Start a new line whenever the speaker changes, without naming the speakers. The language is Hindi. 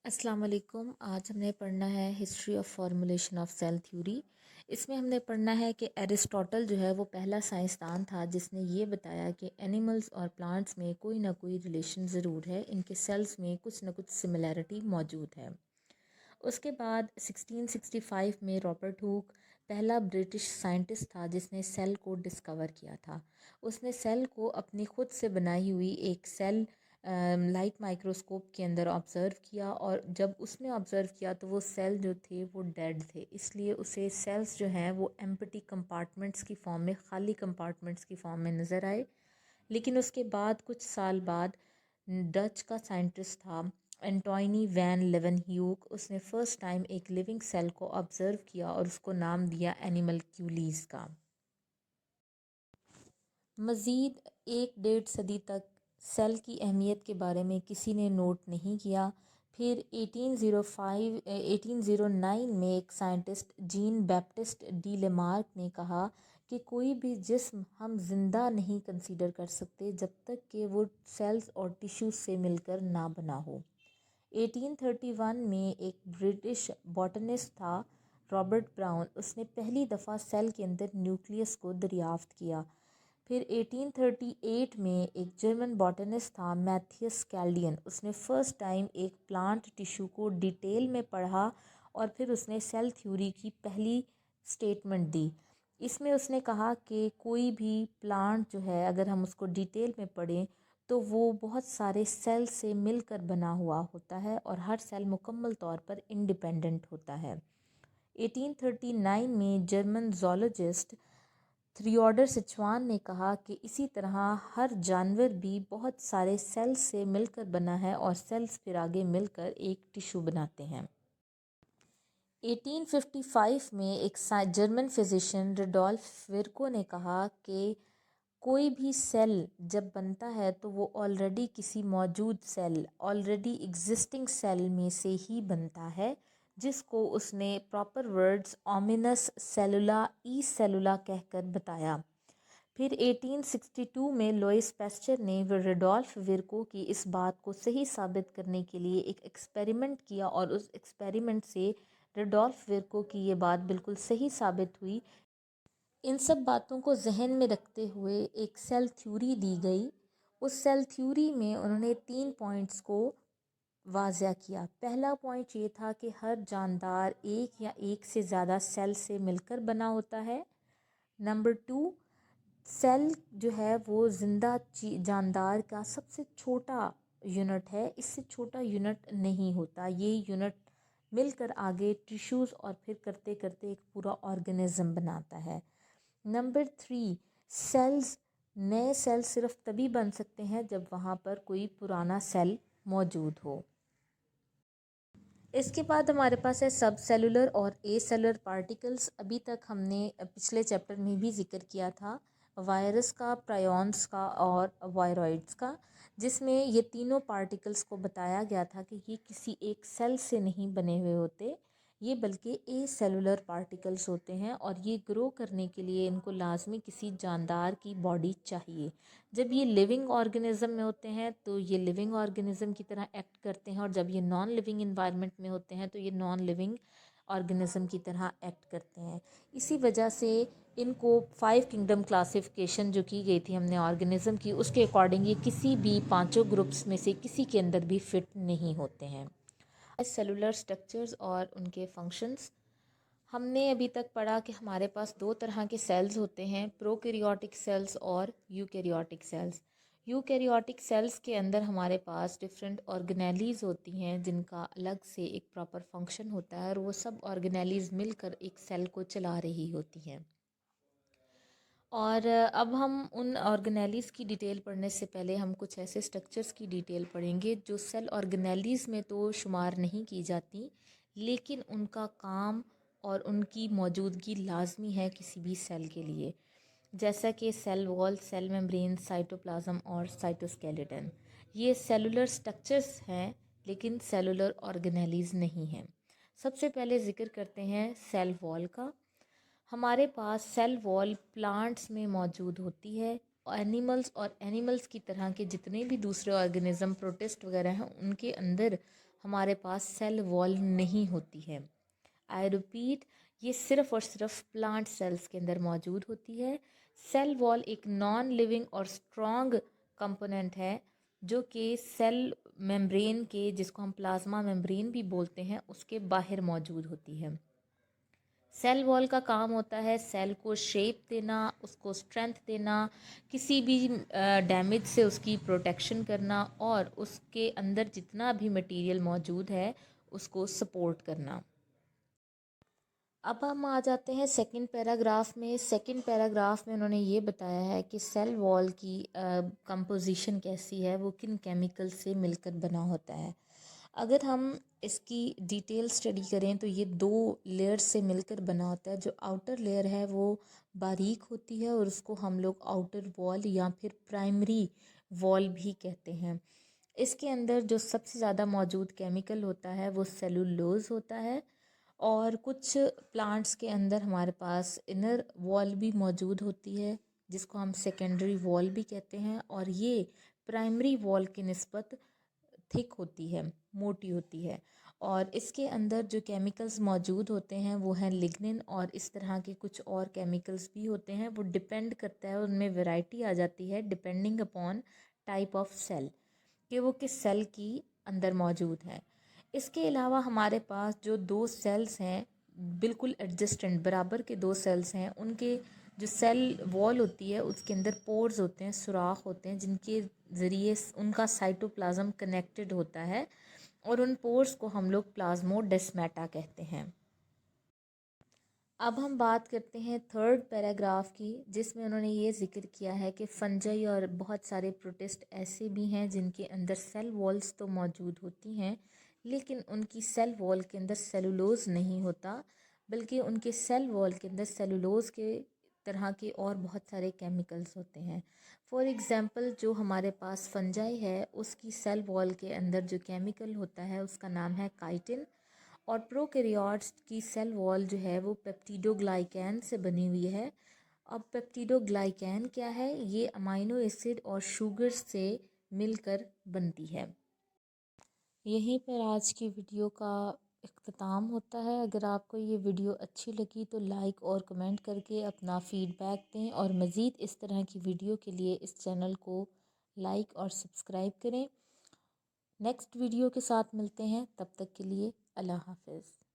अस्सलाम वालेकुम। आज हमने पढ़ना है history of formulation of cell theory. इसमें हमने पढ़ना है कि एरिस्टोटल जो है वो पहला साइंसदान था जिसने ये बताया कि एनिमल्स और प्लांट्स में कोई ना कोई रिलेशन ज़रूर है, इनके सेल्स में कुछ ना कुछ सिमिलैरिटी मौजूद है। उसके बाद 1665 में रॉबर्ट हुक पहला ब्रिटिश साइंटिस्ट था जिसने सेल को डिस्कवर किया था। उसने सेल को अपनी खुद से बनाई हुई एक सेल लाइट माइक्रोस्कोप के अंदर ऑब्ज़र्व किया, और जब उसने ऑब्ज़र्व किया तो वो सेल जो थे वो डेड थे, इसलिए उसे सेल्स जो हैं वो एम्प्टी कंपार्टमेंट्स की फॉर्म में, खाली कंपार्टमेंट्स की फॉर्म में नज़र आए। लेकिन उसके बाद कुछ साल बाद डच का साइंटिस्ट था एंटोनी वैन लेवनह्यूक, उसने फ़र्स्ट टाइम एक लिविंग सेल को ऑब्ज़र्व किया और उसको नाम दिया एनिमल क्यूलीज का। मज़ीद एक डेढ़ सदी तक सेल की अहमियत के बारे में किसी ने नोट नहीं किया। फिर 1809 में एक scientist Jean Baptiste D Lamarck ने कहा कि कोई भी जिस्म हम जिंदा नहीं कंसीडर कर सकते जब तक कि वो सेल्स और टिश्यूज से मिलकर ना बना हो। 1831 में एक ब्रिटिश बॉटनिस्ट था रॉबर्ट ब्राउन, उसने पहली दफ़ा सेल के अंदर न्यूक्लियस को दरियाफ्त किया। फिर 1838 में एक जर्मन बॉटनिस्ट था मैथियस कैल्डियन, उसने फ़र्स्ट टाइम एक प्लांट टिश्यू को डिटेल में पढ़ा और फिर उसने सेल थ्योरी की पहली स्टेटमेंट दी। इसमें उसने कहा कि कोई भी प्लांट जो है अगर हम उसको डिटेल में पढ़ें तो वो बहुत सारे सेल से मिलकर बना हुआ होता है और हर सेल मुकम्मल तौर पर इंडिपेंडेंट होता है। 1839 में जर्मन जोलॉजिस्ट थ्रियोडर सिचुआन ने कहा कि इसी तरह हर जानवर भी बहुत सारे सेल्स से मिलकर बना है और सेल्स फिर आगे मिलकर एक टिश्यू बनाते हैं। 1855 में एक जर्मन फिजिशियन रुडोल्फ विर्को ने कहा कि कोई भी सेल जब बनता है तो वो ऑलरेडी किसी मौजूद सेल, ऑलरेडी एग्जिस्टिंग सेल में से ही बनता है, जिसको उसने प्रॉपर वर्ड्स ऑमिनस सेलुला ई सेलुला कहकर बताया। फिर 1862 में लुईस पैस्चर ने रुडोल्फ विर्को की इस बात को सही साबित करने के लिए एक एक्सपेरिमेंट किया और उस एक्सपेरिमेंट से रुडोल्फ विर्को की ये बात बिल्कुल सही साबित हुई। इन सब बातों को जहन में रखते हुए एक सेल थ्योरी दी गई। उस सेल थ्योरी में उन्होंने 3 पॉइंट्स को वाज़िया किया। पहला पॉइंट ये था कि हर जानदार एक या एक से ज़्यादा सेल से मिलकर बना होता है। नंबर 2, सेल जो है वो ज़िंदा जानदार का सबसे छोटा यूनिट है, इससे छोटा यूनिट नहीं होता। ये यूनिट मिलकर आगे टिश्यूज़ और फिर करते करते एक पूरा ऑर्गेनिज्म बनाता है। नंबर 3, सेल्स, नए सेल सिर्फ तभी बन सकते हैं जब वहाँ पर कोई पुराना सेल मौजूद हो। इसके बाद हमारे पास है सब सेलुलर और ए सेलुलर पार्टिकल्स। अभी तक हमने पिछले चैप्टर में भी जिक्र किया था वायरस का, प्रायोन्स का और वायरॉइड्स का, जिसमें ये तीनों पार्टिकल्स को बताया गया था कि ये किसी एक सेल से नहीं बने हुए होते, ये बल्कि ए सेलुलर पार्टिकल्स होते हैं और ये ग्रो करने के लिए इनको लाजमी किसी जानदार की बॉडी चाहिए। जब ये लिविंग ऑर्गेनिज्म में होते हैं तो ये लिविंग ऑर्गेनिज्म की तरह एक्ट करते हैं, और जब ये नॉन लिविंग इन्वायरमेंट में होते हैं तो ये नॉन लिविंग ऑर्गेनिज्म की तरह एक्ट करते हैं। इसी वजह से इनको 5 किंगडम क्लासिफिकेशन जो की गई थी हमने ऑर्गेनिज्म की, उसके अकॉर्डिंग ये किसी भी पांचों ग्रुप्स में से किसी के अंदर भी फिट नहीं होते हैं। सेलुलर स्ट्रक्चर्स और उनके फंक्शंस। हमने अभी तक पढ़ा कि हमारे पास दो तरह के सेल्स होते हैं, प्रोकैरियोटिक सेल्स और यूकैरियोटिक सेल्स। यूकैरियोटिक सेल्स के अंदर हमारे पास डिफरेंट ऑर्गेनेलीज होती हैं जिनका अलग से एक प्रॉपर फंक्शन होता है और वो सब ऑर्गेनेलीज मिलकर एक सेल को चला रही होती हैं। और अब हम उन ऑर्गेनेलीज़ की डिटेल पढ़ने से पहले हम कुछ ऐसे स्ट्रक्चर्स की डिटेल पढ़ेंगे जो सेल ऑर्गेनेलीज़ में तो शुमार नहीं की जाती, लेकिन उनका काम और उनकी मौजूदगी लाजमी है किसी भी सेल के लिए, जैसा कि cell wall, cell membrane, cytoplasm और साइटोस्केलेटन। ये सेलुलर स्ट्रक्चर्स हैं लेकिन सेलुलर ऑर्गेनेलीज़ नहीं हैं। सबसे पहले ज़िक्र करते हैं सेल वॉल का। हमारे पास सेल वॉल प्लांट्स में मौजूद होती है। एनिमल्स की तरह के जितने भी दूसरे ऑर्गेनिज्म, प्रोटिस्ट वगैरह हैं, उनके अंदर हमारे पास सेल वॉल नहीं होती है। आई रिपीट, ये सिर्फ और सिर्फ प्लांट सेल्स के अंदर मौजूद होती है। सेल वॉल एक नॉन लिविंग और स्ट्रॉन्ग कंपोनेंट है जो कि सेल मेम्ब्रेन के, जिसको हम प्लाज्मा मेम्ब्रेन भी बोलते हैं, उसके बाहर मौजूद होती है। सेल वॉल का काम होता है सेल को शेप देना, उसको स्ट्रेंथ देना, किसी भी डैमेज से उसकी प्रोटेक्शन करना और उसके अंदर जितना भी मटेरियल मौजूद है उसको सपोर्ट करना। अब हम आ जाते हैं सेकंड पैराग्राफ में। सेकंड पैराग्राफ में उन्होंने ये बताया है कि सेल वॉल की कंपोजिशन कैसी है, वो किन केमिकल से मिलकर बना होता है। अगर हम इसकी डिटेल स्टडी करें तो ये 2 लेयर से मिलकर बना होता है। जो आउटर लेयर है वो बारीक होती है और उसको हम लोग आउटर वॉल या फिर प्राइमरी वॉल भी कहते हैं। इसके अंदर जो सबसे ज़्यादा मौजूद केमिकल होता है वो सेलुलोज होता है। और कुछ प्लांट्स के अंदर हमारे पास इनर वॉल भी मौजूद होती है जिसको हम सेकेंडरी वॉल भी कहते हैं, और ये प्राइमरी वॉल की निस्बत थिक होती है, मोटी होती है। और इसके अंदर जो केमिकल्स मौजूद होते हैं वो हैं लिग्निन, और इस तरह के कुछ और केमिकल्स भी होते हैं। वो डिपेंड करता है, उनमें वैरायटी आ जाती है depending upon type of cell, कि वो किस सेल की अंदर मौजूद है। इसके अलावा हमारे पास जो 2 सेल्स हैं, बिल्कुल एडजस्टेंट बराबर के 2 सेल्स हैं, उनके जो सेल वॉल होती है उसके अंदर पोर्स होते हैं, सुराख होते हैं, जिनके ज़रिए उनका साइटोप्लाज्म कनेक्टेड होता है और उन पोर्स को हम लोग प्लाज्मोडेस्माटा कहते हैं। अब हम बात करते हैं थर्ड पैराग्राफ की, जिसमें उन्होंने ये जिक्र किया है कि फंजाई और बहुत सारे प्रोटिस्ट ऐसे भी हैं जिनके अंदर सेल वॉल्स तो मौजूद होती हैं लेकिन उनकी सेल वॉल के अंदर सेलुलोज नहीं होता, बल्कि उनके सेल वॉल के अंदर सेलुलोज के तरह के और बहुत सारे केमिकल्स होते हैं। फॉर एग्ज़ाम्पल, जो हमारे पास फंजाई है उसकी सेल वॉल के अंदर जो केमिकल होता है उसका नाम है काइटिन, और प्रोकैरियोट्स की सेल वॉल जो है वो पेप्टिडोग्लाइकैन से बनी हुई है। अब पेप्टिडोग्लाइकैन क्या है? ये अमाइनो एसिड और शुगर से मिलकर बनती है। यहीं पर आज की वीडियो का इख्तिताम होता है। अगर आपको ये वीडियो अच्छी लगी तो लाइक और कमेंट करके अपना फ़ीडबैक दें, और मज़ीद इस तरह की वीडियो के लिए इस चैनल को लाइक और सब्सक्राइब करें। नेक्स्ट वीडियो के साथ मिलते हैं, तब तक के लिए अल्लाह हाफ़िज़।